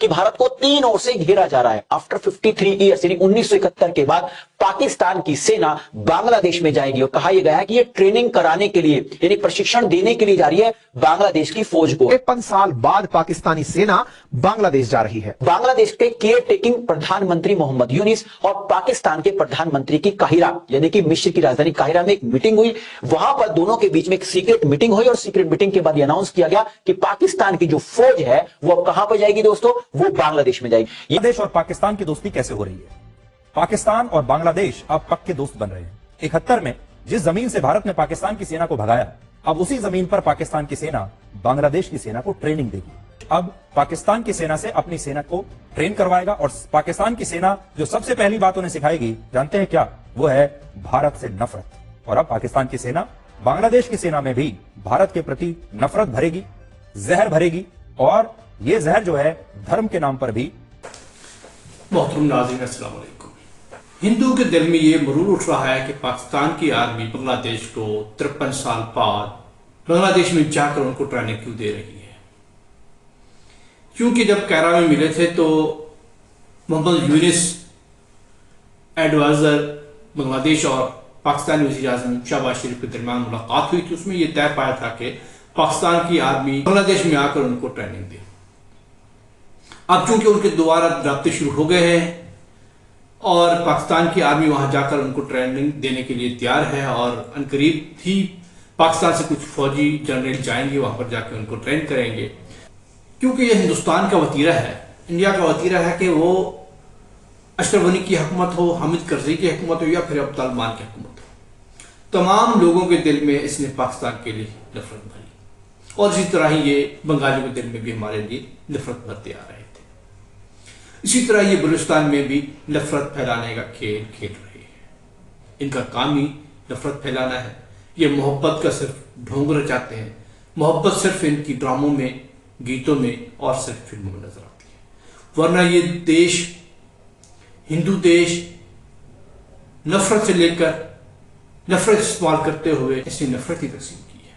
कि भारत को तीन ओर से घेरा जा रहा है। आफ्टर 53 ईयर्स यानी 1971 के बाद पाकिस्तान की सेना बांग्लादेश में जाएगी और कहा यह गया है कि ये ट्रेनिंग कराने के लिए यानी प्रशिक्षण देने के लिए जा रही है बांग्लादेश की फौज को। 53 साल बाद पाकिस्तानी सेना बांग्लादेश जा रही है। बांग्लादेश के केयर टेकिंग प्रधानमंत्री मोहम्मद यूनिस और पाकिस्तान के प्रधानमंत्री की काहिरा यानी कि मिस्र की राजधानी काहिरा में एक मीटिंग हुई। वहां पर दोनों के बीच में एक सीक्रेट मीटिंग हुई और सीक्रेट मीटिंग के बाद अनाउंस किया गया कि पाकिस्तान की जो फौज है वो अब कहां पर जाएगी दोस्तों, वो बांग्लादेश में जाएगी। बांग्लादेश और पाकिस्तान की दोस्ती कैसे हो रही है? पाकिस्तान और बांग्लादेश अब पक्के दोस्त बन रहे हैं। 71 में जिस जमीन से भारत ने पाकिस्तान की सेना को भगाया, अब उसी जमीन पर पाकिस्तान की सेना बांग्लादेश की सेना को ट्रेनिंग देगी। अब पाकिस्तान की सेना से अपनी सेना को ट्रेन करवाएगा और पाकिस्तान की सेना जो सबसे पहली बात उन्हें सिखाएगी, जानते हैं क्या? वो है भारत से नफरत। और अब पाकिस्तान की सेना बांग्लादेश की सेना में भी भारत के प्रति नफरत भरेगी, जहर भरेगी और ये जहर जो है धर्म के नाम पर भी। मोहतरम नाज़रीन, अस्सलाम वालेकुम। हिंदुओं के दिल में ये मरूर उठ रहा है कि पाकिस्तान की आर्मी बांग्लादेश को 53 साल बाद बांग्लादेश में जाकर उनको ट्रेनिंग क्यों दे रही है। क्योंकि जब कायरो में मिले थे तो मोहम्मद यूनिस एडवाइजर बांग्लादेश और पाकिस्तानी वज़ीर आज़म शहबाज शरीफ के दरमियान मुलाकात हुई थी। उसमें यह तय पाया था कि पाकिस्तान की आर्मी बांग्लादेश में आकर उनको ट्रेनिंग दे। अब चूंकि उनके दोबारा रब्ते शुरू हो गए हैं और पाकिस्तान की आर्मी वहां जाकर उनको ट्रेनिंग देने के लिए तैयार है और अनकरीब ही पाकिस्तान से कुछ फौजी जनरल जाएंगे, वहां पर जाकर उनको ट्रेन करेंगे। क्योंकि यह हिंदुस्तान का वतीरा है, इंडिया का वतीरा है कि वो अशरफ गनी की हुकूमत हो, हामिद करज़ई की हुकूमत हो या फिर अब तालिबान की हुकूमत हो, तमाम लोगों के दिल में इसने पाकिस्तान के लिए नफरत भरी और इसी तरह ही ये बंगालियों के दिल में भी हमारे लिए नफरत भरते आ रहे थे। इसी तरह ये बलूचिस्तान में भी नफरत फैलाने का खेल खेल रहे हैं। इनका काम ही नफरत फैलाना है। ये मोहब्बत का सिर्फ ढोंग रचाते हैं। मोहब्बत सिर्फ इनकी ड्रामों में, गीतों में और सिर्फ फिल्मों में नजर आती है, वरना ये देश, हिंदू देश, नफरत से लेकर नफरत इस्तेमाल करते हुए इसने नफरत ही तकसीम की है।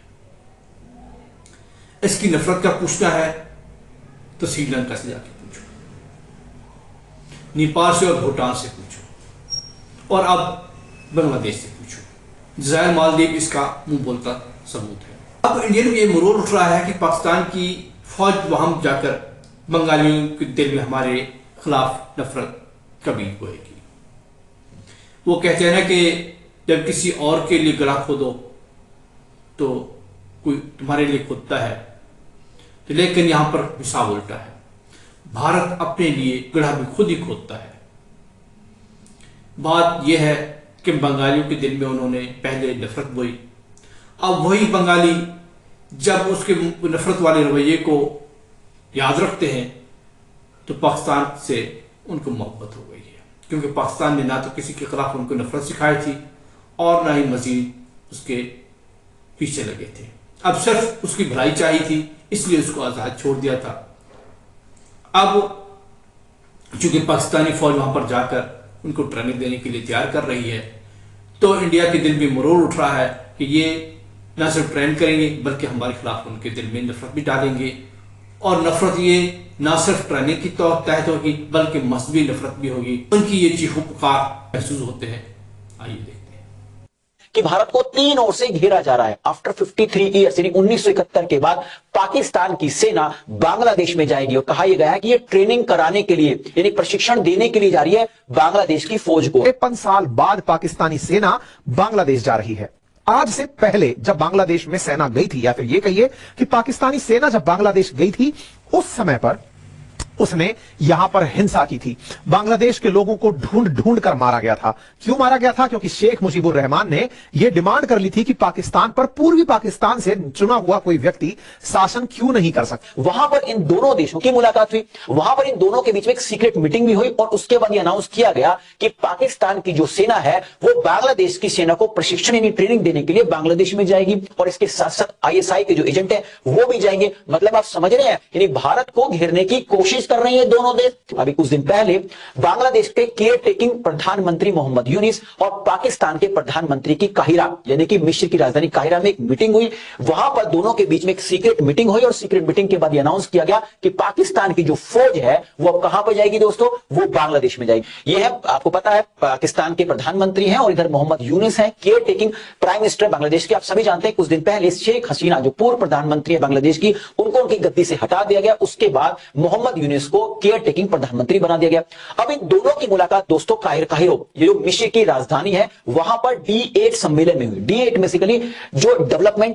इसकी नफरत का पूछना है तो श्रीलंका से जाके पूछो, नेपाल से और भूटान से पूछो और अब बांग्लादेश से पूछो। जज़ायर मालदीव इसका मुंह बोलता सबूत है। अब इंडियन ये मरोड़ उठ रहा है कि पाकिस्तान की फौज वहां जाकर बंगालियों के दिल में हमारे खिलाफ नफरत कभी बोएगी। वो कहते हैं ना कि जब किसी और के लिए गला खोदो तो कोई तुम्हारे लिए खोदता है, तो लेकिन यहां पर हिसाब उल्टा है। भारत अपने लिए गढ़ा भी खुद ही खोदता है। बात यह है कि बंगालियों के दिल में उन्होंने पहले नफरत बोई, अब वही बंगाली जब उसके नफरत वाले रवैये को याद रखते हैं तो पाकिस्तान से उनको मोहब्बत हो गई है। क्योंकि पाकिस्तान ने ना तो किसी के खिलाफ उनको नफरत सिखाई थी और ना ही मजीद उसके पीछे लगे थे। अब सिर्फ उसकी भलाई चाहिए थी, इसलिए उसको आजाद छोड़ दिया था। अब चूंकि पाकिस्तानी फौज वहां पर जाकर उनको ट्रेनिंग देने के लिए तैयार कर रही है, तो इंडिया के दिल में मरोड़ उठ रहा है कि ये ना सिर्फ ट्रेन करेंगे बल्कि हमारे खिलाफ उनके दिल में नफरत भी डालेंगे। और नफरत ये ना सिर्फ ट्रेनिंग की तहत होगी बल्कि मजहबी नफरत भी होगी। उनकी ये चीखों पुकार महसूस होते हैं। आइए देखते हैं कि भारत को तीन ओर से घेरा जा रहा है। आफ्टर 53 ईयर्स यानी 1971 के बाद पाकिस्तान की सेना बांग्लादेश में जाएगी और कहा यह गया है कि ये ट्रेनिंग कराने के लिए यानी प्रशिक्षण देने के लिए जा रही है बांग्लादेश की फौज को। 53 साल बाद पाकिस्तानी सेना बांग्लादेश जा रही है। आज से पहले जब बांग्लादेश में सेना गई थी, या फिर ये कहिए कि पाकिस्तानी सेना जब बांग्लादेश गई थी, उस समय पर उसने यहां पर हिंसा की थी। बांग्लादेश के लोगों को ढूंढ ढूंढ कर मारा गया था। क्यों मारा गया था? क्योंकि शेख मुजीबुर रहमान ने यह डिमांड कर ली थी कि पाकिस्तान पर, पूर्वी पाकिस्तान से चुना हुआ कोई व्यक्ति शासन क्यों नहीं कर सकता। वहां पर इन दोनों देशों की मुलाकात हुई, वहां पर इन दोनों के बीच में एक सीक्रेट मीटिंग भी हुई और उसके बाद यह अनाउंस किया गया कि पाकिस्तान की जो सेना है वो बांग्लादेश की सेना को प्रशिक्षण यानी ट्रेनिंग देने के लिए बांग्लादेश में जाएगी और इसके साथ साथ ISI के जो एजेंट है वो भी जाएंगे। मतलब आप समझ रहे हैं, यानी भारत को घेरने की कोशिश कर रहे हैं दोनों देश। अभी कुछ दिन पहले बांग्लादेश के केयर टेकिंग प्रधानमंत्री मोहम्मद यूनिस और पाकिस्तान के प्रधानमंत्री की काहिरा यानी कि मिस्र की राजधानी काहिरा में एक मीटिंग हुई। वहां पर दोनों के बीच में एक सीक्रेट मीटिंग हुई और सीक्रेट मीटिंग के बाद यह अनाउंस किया गया कि पाकिस्तान की जो फौज है वो अब कहां पर जाएगी दोस्तों, वो बांग्लादेश में जाएगी। यह है, आपको पता है, पाकिस्तान के प्रधानमंत्री हैं और इधर मोहम्मद यूनिस हैं, care taking prime minister Bangladesh के। आप सभी जानते हैं कुछ दिन पहले शेख हसीना जो पूर्व प्रधानमंत्री है बांग्लादेश की, उनको उनकी गद्दी से हटा दिया गया। उसके बाद मोहम्मद यूनिस को केयर टेकिंग प्रधानमंत्री बना दिया गया। अब इन दोनों की मुलाकात दोस्तों काहिरो, ये जो मिस्र की राजधानी है, वहां पर D8 सम्मेलन में हुई। D8 बेसिकली जो डेवलपिंग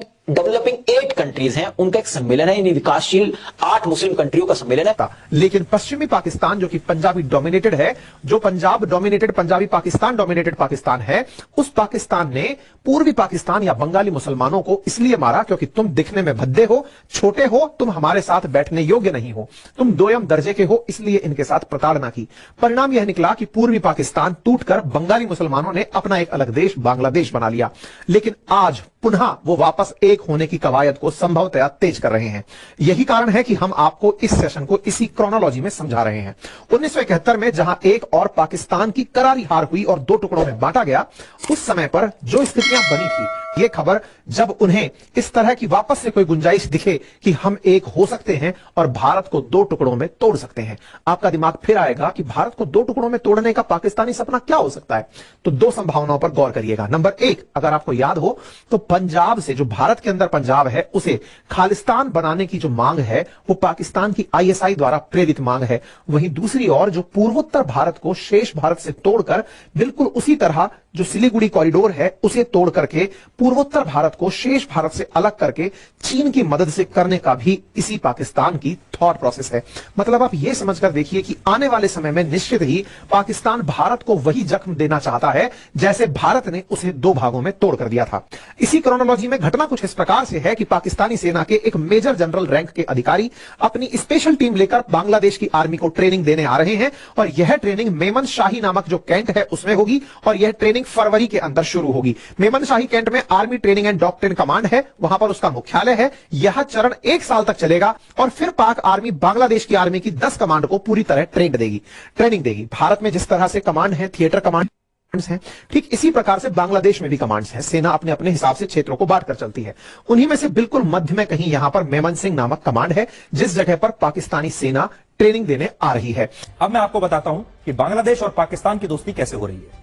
8 कंट्रीज हैं उनका एक सम्मेलन है, यानी विकासशील 8 मुस्लिम कंट्रियों का सम्मेलन है। लेकिन पश्चिमी पाकिस्तान जो कि पंजाबी डोमिनेटेड है, जो पंजाब डोमिनेटेड पंजाबी पाकिस्तान डोमिनेटेड पाकिस्तान है, उस पाकिस्तान ने पूर्वी पाकिस्तान या बंगाली मुसलमानों को इसलिए मारा क्योंकि तुम दिखने में भद्दे हो, छोटे हो, तुम हमारे साथ बैठने योग्य नहीं हो, तुम दोयम दर्जे के हो, इसलिए इनके साथ प्रताड़ना की। परिणाम यह निकला कि पूर्वी पाकिस्तान टूटकर बंगाली मुसलमानों ने अपना एक अलग देश बांग्लादेश बना लिया। लेकिन आज पुनः वो वापस एक होने की कवायद को संभवतया तेज कर रहे हैं। यही कारण है कि हम आपको इस सेशन को इसी क्रोनोलॉजी में समझा रहे हैं। 1971 में जहां एक और पाकिस्तान की करारी हार हुई और 2 टुकड़ों में बांटा गया, उस समय पर जो स्थितियां बनी थी, यह खबर जब उन्हें इस तरह की वापस से कोई गुंजाइश दिखे कि हम एक हो सकते हैं और भारत को 2 टुकड़ों में तोड़ सकते हैं, आपका दिमाग फिर आएगा कि भारत को 2 टुकड़ों में तोड़ने का पाकिस्तानी सपना क्या हो सकता है। तो 2 संभावनाओं पर गौर करिएगा। नंबर 1, अगर आपको याद हो तो पंजाब से, जो भारत के अंदर पंजाब है, उसे खालिस्तान बनाने की जो मांग है वो पाकिस्तान की ISI द्वारा प्रेरित मांग है। वहीं दूसरी ओर जो पूर्वोत्तर भारत को शेष भारत से तोड़कर बिल्कुल उसी तरह जो सिलीगुड़ी कॉरिडोर है उसे तोड़ करके पूर्वोत्तर भारत को शेष भारत से अलग करके चीन की मदद से करने का भी इसी पाकिस्तान की थॉट प्रोसेस है। मतलब आप यह समझकर देखिए कि आने वाले समय में निश्चित ही पाकिस्तान भारत को वही जख्म देना चाहता है जैसे भारत ने उसे 2 भागों में तोड़ कर दिया था। इसी क्रोनोलॉजी में घटना कुछ इस प्रकार से है कि पाकिस्तानी सेना के एक मेजर जनरल रैंक के अधिकारी अपनी स्पेशल टीम लेकर बांग्लादेश की आर्मी को ट्रेनिंग देने आ रहे हैं और यह ट्रेनिंग मेमन शाही नामक जो कैंट है उसमें होगी और यह ट्रेनिंग फरवरी के अंदर शुरू होगी। मेमन शाही कैंट में army training and doctrine command है, वहां पर उसका मुख्यालय है। यह चरण 1 साल तक चलेगा और फिर पाक आर्मी बांग्लादेश की आर्मी की 10 कमांड को पूरी तरह ट्रेनिंग देगी। भारत में जिस तरह से कमांड है, थिएटर कमांड हैं, ठीक इसी प्रकार से बांग्लादेश में भी कमांड्स हैं। सेना अपने अपने हिसाब से क्षेत्रों को बांट कर चलती है। उन्हीं में से बिल्कुल मध्य में कहीं यहां पर मेमन सिंह नामक कमांड है, जिस जगह पर पाकिस्तानी सेना ट्रेनिंग देने आ रही है। अब मैं आपको बताता हूं कि बांग्लादेश और पाकिस्तान की दोस्ती कैसे हो रही है।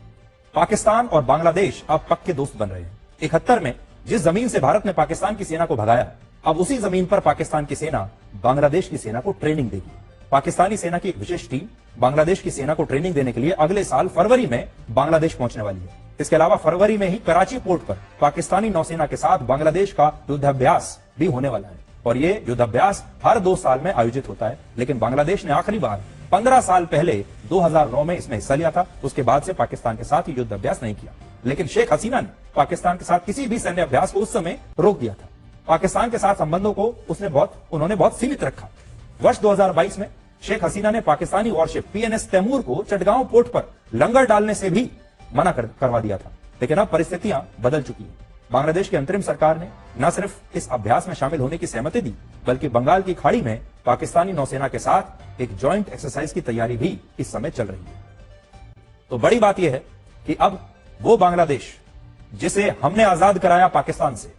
पाकिस्तान और बांग्लादेश अब पक्के दोस्त बन रहे हैं। 71 में जिस जमीन से भारत ने पाकिस्तान की सेना को भगाया, अब उसी जमीन पर पाकिस्तान की सेना बांग्लादेश की सेना को ट्रेनिंग देगी। पाकिस्तानी सेना की एक विशेष टीम बांग्लादेश की सेना को ट्रेनिंग देने के लिए अगले साल फरवरी में बांग्लादेश पहुंचने वाली है। इसके अलावा फरवरी में ही कराची पोर्ट पर पाकिस्तानी नौसेना के साथ बांग्लादेश का युद्धाभ्यास भी होने वाला है और ये युद्धाभ्यास हर 2 साल में आयोजित होता है। लेकिन बांग्लादेश ने आखिरी बार 15 साल पहले 2009 में इसमें हिस्सा लिया था। उसके बाद से पाकिस्तान के साथ युद्ध अभ्यास नहीं किया। लेकिन शेख हसीना ने पाकिस्तान के साथ किसी भी सैन्य अभ्यास को उस समय रोक दिया था। पाकिस्तान के साथ संबंधों को उन्होंने बहुत सीमित रखा। वर्ष 2022 में शेख हसीना ने पाकिस्तानी वॉरशिप PNS तैमूर को चटगांव पोर्ट पर लंगर डालने से भी मना करवा दिया था। लेकिन अब परिस्थितियां बदल चुकी हैं। बांग्लादेश की अंतरिम सरकार ने न सिर्फ इस अभ्यास में शामिल होने की सहमति दी, बल्कि बंगाल की खाड़ी में पाकिस्तानी नौसेना के साथ एक जॉइंट एक्सरसाइज की तैयारी भी इस समय चल रही है। तो बड़ी बात यह है कि अब वो बांग्लादेश जिसे हमने आजाद कराया पाकिस्तान से,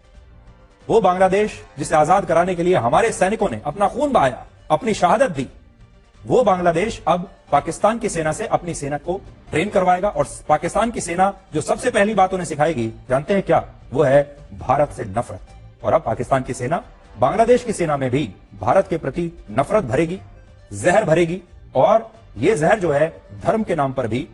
वो बांग्लादेश जिसे आजाद कराने के लिए हमारे सैनिकों ने अपना खून बहाया, अपनी शहादत दी, वो बांग्लादेश अब पाकिस्तान की सेना से अपनी सेना को ट्रेन करवाएगा। और पाकिस्तान की सेना जो सबसे पहली बात उन्हें सिखाएगी, जानते हैं क्या? वो है भारत से नफरत। और अब पाकिस्तान की सेना बांग्लादेश की सेना में भी भारत के प्रति नफरत भरेगी, जहर भरेगी और ये जहर जो है धर्म के नाम पर भी